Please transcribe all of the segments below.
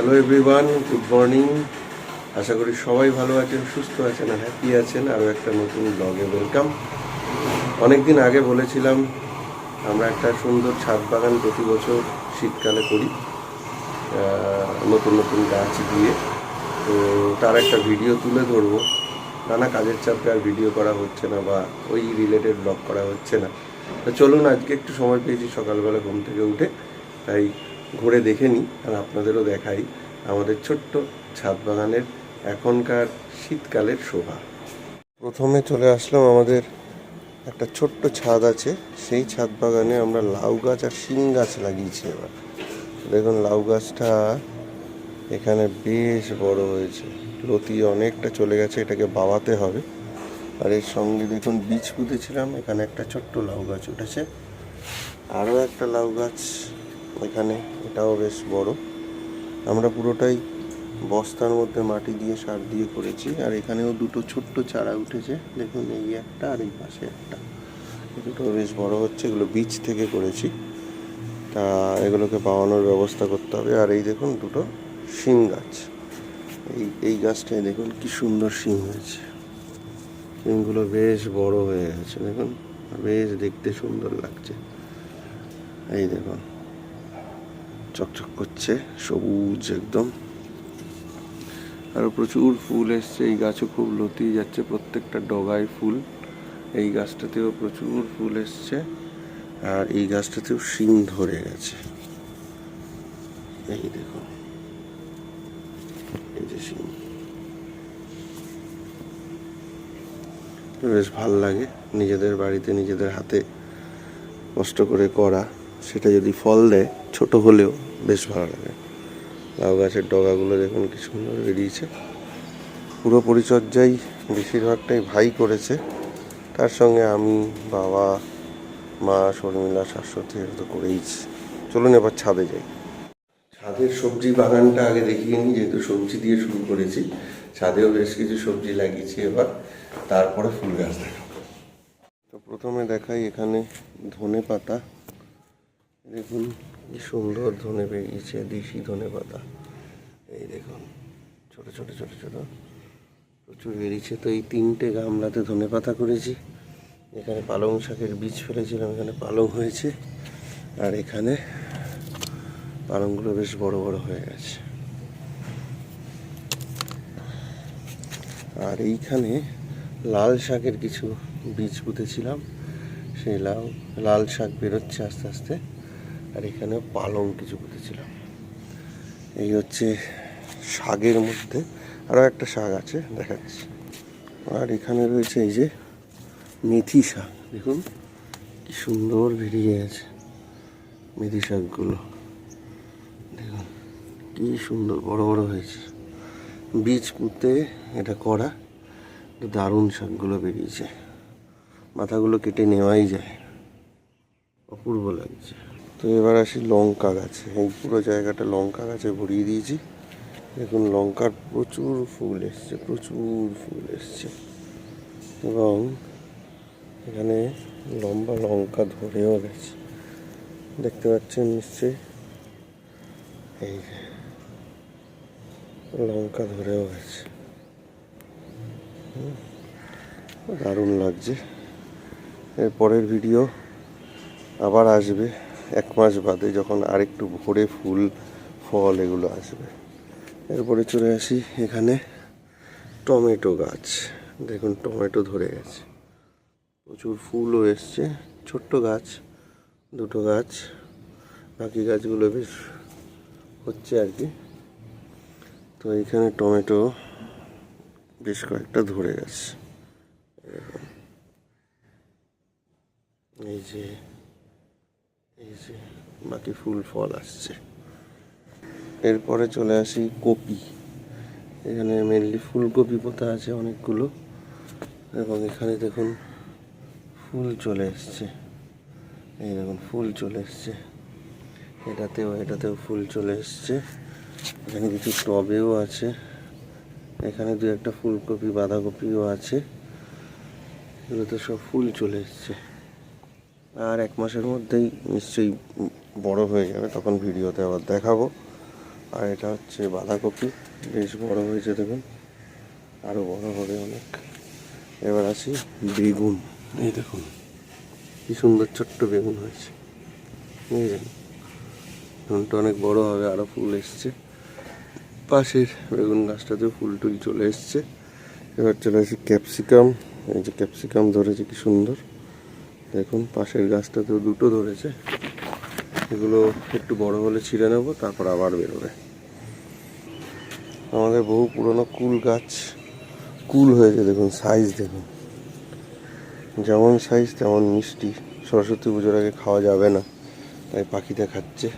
Hello everyone, good morning. আশা করি সবাই ভালো আছেন, সুস্থ আছেন আর হ্যাপি আছেন। আরও একটা নতুন ব্লগে ওয়েলকাম। অনেক দিন আগে বলেছিলাম আমরা একটা সুন্দর ছাদ বাগান প্রতি বছর শীতকালে করি, নতুন নতুন গাছ দিয়ে। তো তার একটা ভিডিও তুলে ধরবো। নানা কাজের চাপে আর ভিডিও করা হচ্ছে না বা ওই রিলেটেড ব্লগ করা হচ্ছে না। তো চলুন, আজকে একটু সময় পেয়েছি সকালবেলা ঘুম থেকে উঠে, তাই ঘুরে দেখে নিই আর আপনাদেরও দেখাই আমাদের ছোট্ট ছাদ বাগানের এখনকার শীতকালের শোভা। প্রথমে চলে আসলাম আমাদের একটা ছোট্ট ছাদ আছে, সেই ছাদ বাগানে আমরা লাউ গাছ আর শিম গাছ লাগিয়েছি। এবার দেখুন, লাউ গাছটা এখানে বেশ বড় হয়েছে, লতি অনেকটা চলে গেছে, এটাকে বাওয়াতে হবে। আর এর সঙ্গে দেখুন বীজ পুঁতেছিলাম, এখানে একটা ছোট্ট লাউ গাছ উঠেছে। আরও একটা লাউ গাছ এখানে, এটাও বেশ বড়। আমরা পুরোটাই বস্তার মধ্যে মাটি দিয়ে সার দিয়ে করেছি। আর এখানেও দুটো ছোট্ট চারা উঠেছে, দেখুন এই একটা আর এই পাশে একটা। দুটো বেশ বড় হচ্ছে, এগুলো বীজ থেকে করেছি। তা এগুলোকে বাওয়ানোর ব্যবস্থা করতে হবে। আর এই দেখুন দুটো শিম গাছ, এই গাছটায় দেখুন কি সুন্দর শিম হয়েছে। শিমগুলো বেশ বড় হয়ে গেছে, দেখুন বেশ দেখতে সুন্দর লাগছে। এই দেখুন চকচক করছে, সবুজ একদম। আরও প্রচুর ফুল এসছে, এই গাছও খুব লতি যাচ্ছে, প্রত্যেকটা ডগায় ফুল। এই গাছটাতেও প্রচুর ফুল এসছে, আর এই গাছটাতেও শিম ধরে গেছে। এই দেখুন, এই যে শিম, বেশ ভাল লাগে নিজেদের বাড়িতে নিজেদের হাতে কষ্ট করে করা, সেটা যদি ফল দেয় ছোট হলেও বেশ ভালো লাগে। লাউ গাছের ডগাগুলো দেখুন কি সুন্দর বেরিয়েছে। পুরো পরিচর্যাই বেশিরভাগটাই ভাই করেছে, তার সঙ্গে আমি, বাবা, মা, শর্মিলা, শাশ্বতী এটা তো করেইছি। চলুন এবার ছাদে যাই। ছাদের সবজি বাগানটা আগে দেখিয়ে নিই, যেহেতু সবজি দিয়ে শুরু করেছি। ছাদেও বেশ কিছু সবজি লাগিয়েছি এবার, তারপরে ফুল গাছ দেখাবো। তো প্রথমে দেখাই এখানে ধনে পাতা। দেখুন কি সুন্দর ধনে বেরিয়েছে, দেশি ধনে পাতা। এই দেখুন ছোট ছোট ছোট ছোট প্রচুর বেরিয়েছে। তো এই 3টে গামলাতে ধনে পাতা করেছি। এখানে পালং শাকের বীজ ফেলেছিলাম, এখানে পালং হয়েছে। আর এখানে পালংগুলো বেশ বড় বড় হয়ে গেছে। আর এইখানে লাল শাকের কিছু বীজ পুঁতেছিলাম, সেই লাল শাক বেরোচ্ছে আস্তে আস্তে। আর এখানে পালং কিছু পুঁতেছিলাম। এই হচ্ছে শাকের মধ্যে। আরও একটা শাক আছে, দেখাচ্ছি। আর এখানে রয়েছে এই যে মেথি শাক, দেখুন কি সুন্দর বেরিয়ে গেছে মেথি শাকগুলো। দেখুন কি সুন্দর বড় বড় হয়েছে, বীজ পুঁতে এটা করা। দারুণ শাকগুলো বেরিয়েছে, মাথাগুলো কেটে নেওয়াই যায়, অপূর্ব লাগছে। তো এবার আসি লঙ্কা গাছে। এই পুরো জায়গাটা লঙ্কা গাছে ভরিয়ে দিয়েছি। দেখুন লঙ্কার প্রচুর ফুল এসছে, প্রচুর ফুল এসছে। এবং এখানে লম্বা লঙ্কা ধরেও গেছে, দেখতে পাচ্ছেন নিশ্চয়ই। এই লঙ্কা ধরেও গেছে, দারুণ লাগছে। এর পরের ভিডিও আবার আসবে 1 মাস বাদে, যখন আরেকটু ভরে ফুল ফল এগুলো আসবে। এরপরে চলে আসি এখানে টমেটো গাছ। দেখুন টমেটো ধরে গেছে, প্রচুর ফুলও এসছে। ছোট্ট গাছ, 2টো গাছ, বাকি গাছগুলো বেশ হচ্ছে আর কি। তো এইখানে টমেটো বেশ কয়েকটা ধরে গেছে। এই যে বাকি ফুল ফল আসছে। এরপরে চলে আসি কপি। এখানে মেনলি ফুলকপি পোতা আছে অনেকগুলো, এবং এখানে দেখুন ফুল চলে এসছে। এই দেখুন ফুল চলে এসছে, এটাতেও ফুল চলে এসছে। এখানে কিছু টবেও আছে, এখানে 2-একটা ফুলকপি বাঁধাকপিও আছে, এগুলোতে সব ফুল চলে এসছে। আর 1 মাসের মধ্যেই নিশ্চয়ই বড় হয়ে যাবে, তখন ভিডিওতে আবার দেখাবো। আর এটা হচ্ছে বাঁধাকপি, বেশ বড় হয়েছে দেখুন, আরও বড় হবে অনেক। এবার আসি বেগুন, এই দেখুন কি সুন্দর ছোট্ট বেগুন হয়েছে, বুঝলেন? বেগুনটা অনেক বড় হবে, আরও ফুল এসছে। পাশের বেগুন গাছটাতেও ফুল টুল চলে এসছে। এবার চলে আসি ক্যাপসিকাম, এই যে ক্যাপসিকাম ধরেছে কি সুন্দর দেখুন, পাশের গাছটাতেও দুটো ধরেছে। এগুলো একটু বড় হলে ছিঁড়ে নেবো, তারপর আবার বেরোবে। আমাদের বহু পুরনো কুল গাছ, কুল হয়েছে দেখুন, সাইজ দেখুন, যেমন সাইজ তেমন মিষ্টি। সরস্বতী পুজোর আগে খাওয়া যাবে না, তাই পাখিতে খাচ্ছে।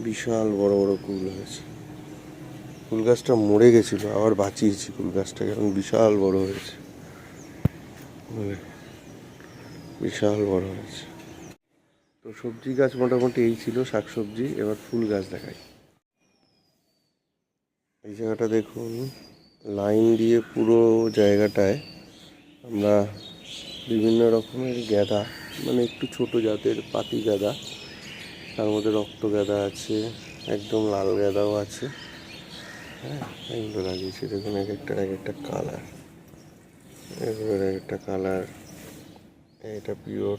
বিশাল বড় বড় কুল হয়েছে। কুল গাছটা মরে গেছিলো, আবার বাঁচিয়েছি কুল গাছটাকে, এখন বিশাল বড় হয়েছে, বিশাল বড় হয়েছে। তো সবজি গাছ মোটামুটি এই ছিল, শাকসবজি। এবার ফুল গাছ দেখাই। এই জায়গাটা দেখুন, লাইন দিয়ে পুরো জায়গাটায় আমরা বিভিন্ন রকমের গাঁদা, মানে একটু ছোট জাতের পাতি গাঁদা, তার মধ্যে রক্ত গাঁদা আছে, একদম লাল গাঁদাও আছে। হ্যাঁ, এগুলো লাগিয়েছি দেখুন, এক একটা কালার, এগুলোর এক একটা কালার। এটা পিওর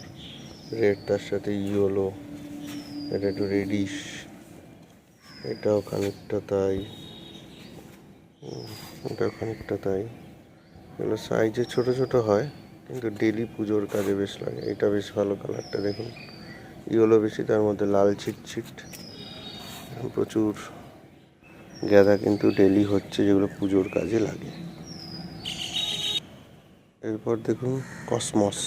রেড, তার সাথে ইয়েলো, এটা একটু রেডিশ, এটাও খানিকটা তাই, এটাও খানিকটা তাই। এগুলো সাইজে ছোট ছোট হয়, কিন্তু ডেলি পুজোর কাজে বেশ লাগে। এটা বেশ ভালো কালারটা দেখুন, ইয়েলো বেশি, তার মধ্যে লাল ছিটছিট। প্রচুর গাঁদা কিন্তু ডেলি হচ্ছে, যেগুলো পুজোর কাজে লাগে। এরপর দেখুন কসমস,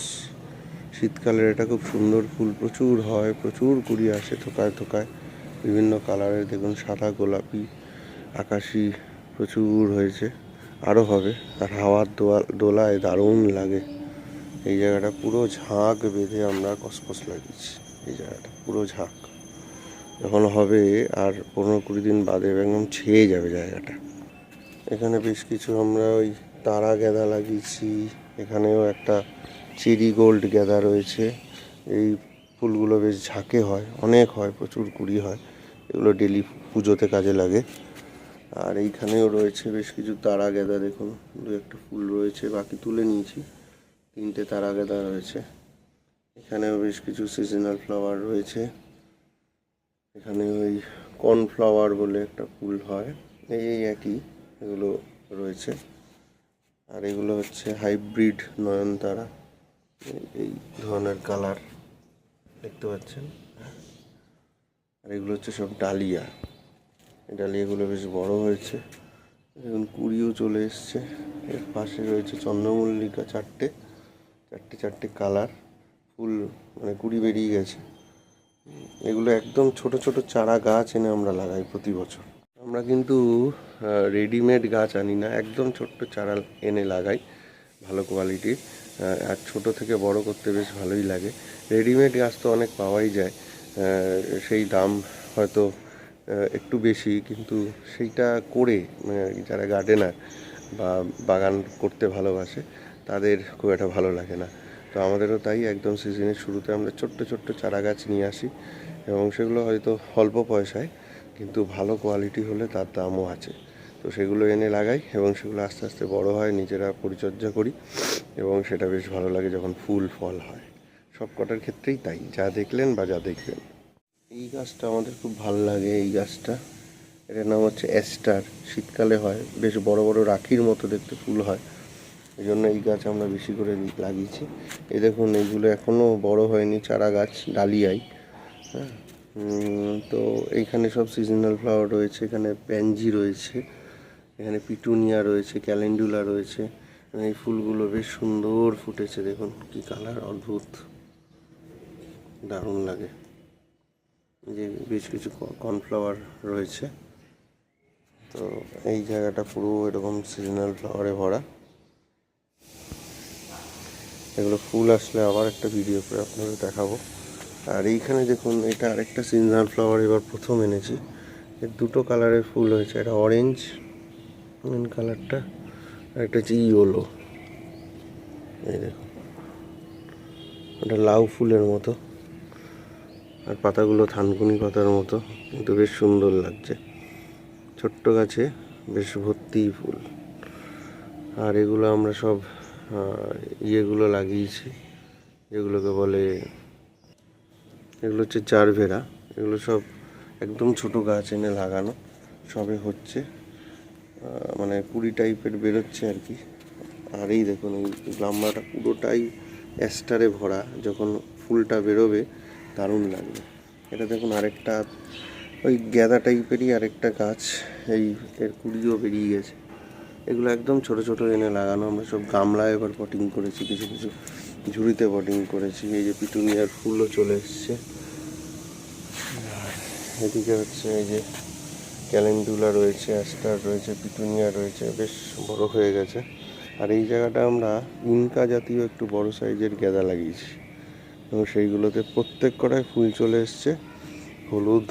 শীতকালের এটা খুব সুন্দর ফুল, প্রচুর হয়, প্রচুর কুড়ি আসে থোকায় থোকায়, বিভিন্ন কালারের দেখুন, সাদা, গোলাপি, আকাশি, প্রচুর হয়েছে, আরও হবে। আর হাওয়ার দোলায় দারুণ লাগে। এই জায়গাটা পুরো ঝাঁক বেঁধে আমরা কসমস লাগিয়েছি, এই জায়গাটা পুরো ঝাঁক। যখন হবে আর 15-20 দিন বাদে একদম ছেয়ে যাবে জায়গাটা। এখানে বেশ কিছু আমরা ওই তারা গাঁদা লাগিয়েছি, এখানেও একটা চেরি গোল্ড গাঁদা রয়েছে। এই ফুলগুলো বেশ ঝাঁকে হয়, অনেক হয়, প্রচুর কুড়ি হয়, এগুলো ডেলি পুজোতে কাজে লাগে। আর এইখানেও রয়েছে বেশ কিছু তারা গাঁদা, দেখুন দু একটা ফুল রয়েছে, বাকি তুলে নিয়েছি। 3টে তারা গাঁদা রয়েছে। এখানেও বেশ কিছু সিজনাল ফ্লাওয়ার রয়েছে। এখানে ওই কর্নফ্লাওয়ার বলে একটা ফুল হয়, এই একই এগুলো রয়েছে। আর এগুলো হচ্ছে হাইব্রিড নয়নতারা, এই ধরনের কালার দেখতে পাচ্ছেন। আর এগুলো হচ্ছে সব ডালিয়া, এই ডালিয়াগুলো বেশ বড় হয়েছে, এখন কুড়িও চলে এসছে। এর পাশে রয়েছে চন্দ্রমল্লিকা, চারটে কালার ফুল, মানে কুড়ি বেরিয়ে গেছে। এগুলো একদম ছোট ছোট চারা গাছ এনে আমরা লাগাই প্রতি বছর। আমরা কিন্তু রেডিমেড গাছ আনি না, একদম ছোট্ট চারা এনে লাগাই, ভালো কোয়ালিটির। আর ছোট থেকে বড় করতে বেশ ভালোই লাগে। রেডিমেড গাছ তো অনেক পাওয়াই যায়, সেই দাম হয়তো একটু বেশি, কিন্তু সেইটা করে মানে যারা গার্ডেনার বা বাগান করতে ভালোবাসে তাদের খুব একটা ভালো লাগে না। তো আমাদেরও তাই, একদম সিজনের শুরুতে আমরা ছোট্ট ছোট্ট চারা গাছ নিয়ে আসি, এবং সেগুলো হয়তো অল্প পয়সায়, কিন্তু ভালো কোয়ালিটি হলে তার দামও আছে। তো সেগুলো এনে লাগাই, এবং সেগুলো আস্তে আস্তে বড় হয়, নিজেরা পরিচর্যা করি, এবং সেটা বেশ ভালো লাগে যখন ফুল ফল হয়। সব কটার ক্ষেত্রেই তাই, যা দেখলেন বা যা দেখবেন। এই গাছটা আমাদের খুব ভালো লাগে, এই গাছটা, এটার নাম হচ্ছে অ্যাস্টার। শীতকালে হয়, বেশ বড় বড় রাখির মতো দেখতে ফুল হয়, এই জন্য এই গাছ আমরা বেশি করে লাগিয়েছি। এই দেখুন, এইগুলো এখনও বড় হয়নি, চারা গাছ, ডালিয়াই। হ্যাঁ, তো এইখানে সব সিজনাল ফ্লাওয়ার রয়েছে, এখানে প্যানজি রয়েছে, এখানে পিটুনিয়া রয়েছে, ক্যালেন্ডুলা রয়েছে। এই ফুলগুলো বেশ সুন্দর ফুটেছে, দেখুন কি কালার, অদ্ভুত, দারুণ লাগে। যে বেশ কিছু কর্নফ্লাওয়ার রয়েছে। তো এই জায়গাটা পুরো এরকম সিজনাল ফ্লাওয়ারে ভরা। এগুলো ফুল আসলে আবার একটা ভিডিও করে আপনাদের দেখাবো। আর এইখানে দেখুন, এটা আরেকটা সিজনাল ফ্লাওয়ার, এবার প্রথম এনেছি। এর দুটো কালারের ফুল হয়েছে, এটা অরেঞ্জ মেন কালারটা, আর একটা হচ্ছে ইয়েলো। এই দেখুন, এটা লাউ ফুলের মতো, আর পাতাগুলো থানকুনি পাতার মতো, কিন্তু বেশ সুন্দর লাগছে। ছোট্ট গাছে বেশ ভর্তি ফুল। আর এগুলো আমরা সব ইয়েগুলো লাগিয়েছি, যেগুলোকে বলে, এগুলো হচ্ছে জারভেরা। এগুলো সব একদম ছোট গাছ এনে লাগানো, সবে হচ্ছে, মানে কুড়ি টাইপের বেরোচ্ছে আর কি। আর এই দেখুন, এই গামলাটা পুরোটাই অ্যাস্টারে ভরা, যখন ফুলটা বেরোবে দারুণ লাগবে। এটা দেখুন আরেকটা ওই গ্যাদা টাইপেরই আরেকটা গাছ, এর কুড়িও বেরিয়ে গেছে। এগুলো একদম ছোট ছোট এনে লাগানো। আমরা সব গামলায় এবার পটিং করেছি, কিছু কিছু ঝুড়িতে পটিং করেছি। এই যে পিটুনিয়ার ফুলও চলে এসছে। এদিকে হচ্ছে এই যে ক্যালেন্ডুলা রয়েছে, অ্যাস্টার রয়েছে, পিটুনিয়া রয়েছে, বেশ বড় হয়ে গেছে। আর এই জায়গাটা আমরা ইনকা জাতীয় একটু বড় সাইজের গ্যাদা লাগিয়েছি, এবং সেইগুলোতে প্রত্যেক কটায় ফুল চলে এসছে, হলুদ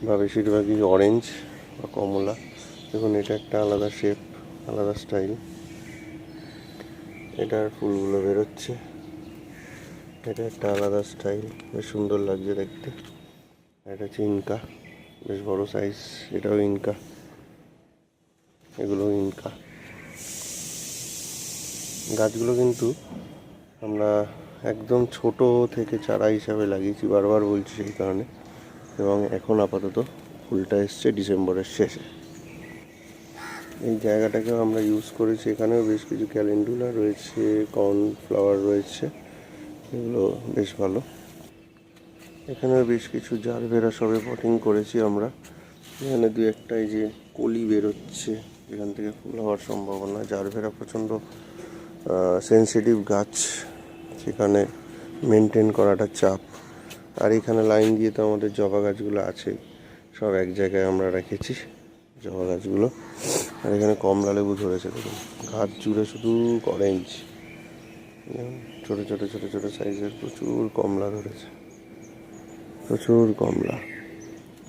বা বেশিরভাগই অরেঞ্জ বা কমলা। দেখুন এটা একটা আলাদা শেপ, আলাদা স্টাইল, এটার ফুলগুলো বেরোচ্ছে। এটা একটা আলাদা স্টাইল, বেশ সুন্দর লাগছে দেখতে। এটা হচ্ছে ইনকা, বেশ বড় সাইজ, এটাও ইনকা, এগুলো ইনকা। গাছগুলো কিন্তু আমরা একদম ছোট থেকে চারা হিসাবে লাগিয়েছি, বারবার বলছি সেই কারণে। এবং এখন আপাতত ফুলটা এসছে ডিসেম্বরের শেষে। এই জায়গাটাকেও আমরা ইউজ করেছি, এখানেও বেশ কিছু ক্যালেন্ডুলা রয়েছে, কর্নফ্লাওয়ার রয়েছে, এগুলো বেশ ভালো। এখানেও বেশ কিছু জারভেরা সবে পটিং করেছি আমরা। এখানে দু একটা এই যে কলি বেরোচ্ছে, এখান থেকে ফুল হওয়ার সম্ভাবনা। জারভেরা প্রচণ্ড সেন্সিটিভ গাছ, সেখানে মেনটেন করাটা চাপ। আর এখানে লাইন দিয়ে তো আমাদের জবা গাছগুলো আছে, সব এক জায়গায় আমরা রেখেছি জবা গাছগুলো। আর এখানে কমলা লেবু ধরেছে, দেখুন গাছ জুড়ে শুধু অরেঞ্জ, ছোটো ছোটো ছোটো ছোটো সাইজের প্রচুর কমলা ধরেছে, প্রচুর কমলা।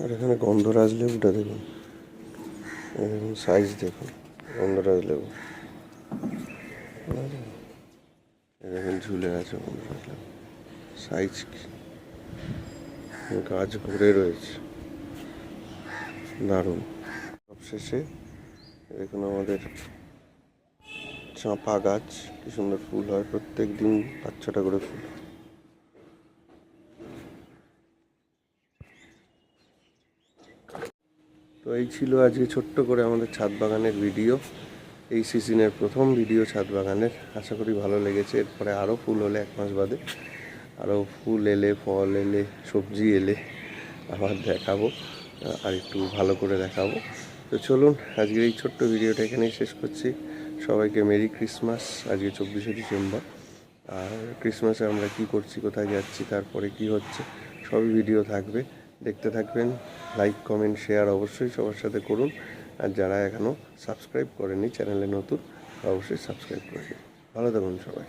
আর এখানে গন্ধরাজ লেবুটা দেখুন, সাইজ দেখুন, গন্ধরাজ লেবু দেখুন ঝুলে আছে, গন্ধরাজ লেবু সাইজ কি, গাছ ভরে রয়েছে, দারুণ। সবশেষে দেখুন আমাদের চাঁপা গাছ, কি সুন্দর ফুল হয়, প্রত্যেক দিন 5-6টা করে ফুল। তো এই ছিল আজকে ছোট্ট করে আমাদের ছাদ বাগানের ভিডিও, এই সিজনের প্রথম ভিডিও ছাদ বাগানের। আশা করি ভালো লেগেছে। এরপরে আরও ফুল হলে 1 মাস বাদে, আরও ফুল এলে, ফল এলে, সবজি এলে আবার দেখাবো, আর একটু ভালো করে দেখাবো। তো চলুন আজকের এই ছোট্ট ভিডিওটা এখানেই শেষ করছি। সবাইকে মেরি ক্রিসমাস। আজকে 24শে ডিসেম্বর। আর ক্রিসমাসে আমরা কি করছি, কোথায় যাচ্ছি, তারপরে কি হচ্ছে, সবই ভিডিও থাকবে, দেখতে থাকবেন। লাইক, কমেন্ট, শেয়ার অবশ্যই সবার সাথে করুন। আর যারা এখনও সাবস্ক্রাইব করেনি, চ্যানেলে নতুন, অবশ্যই সাবস্ক্রাইব করে দিন। ভালো থাকুন সবাই।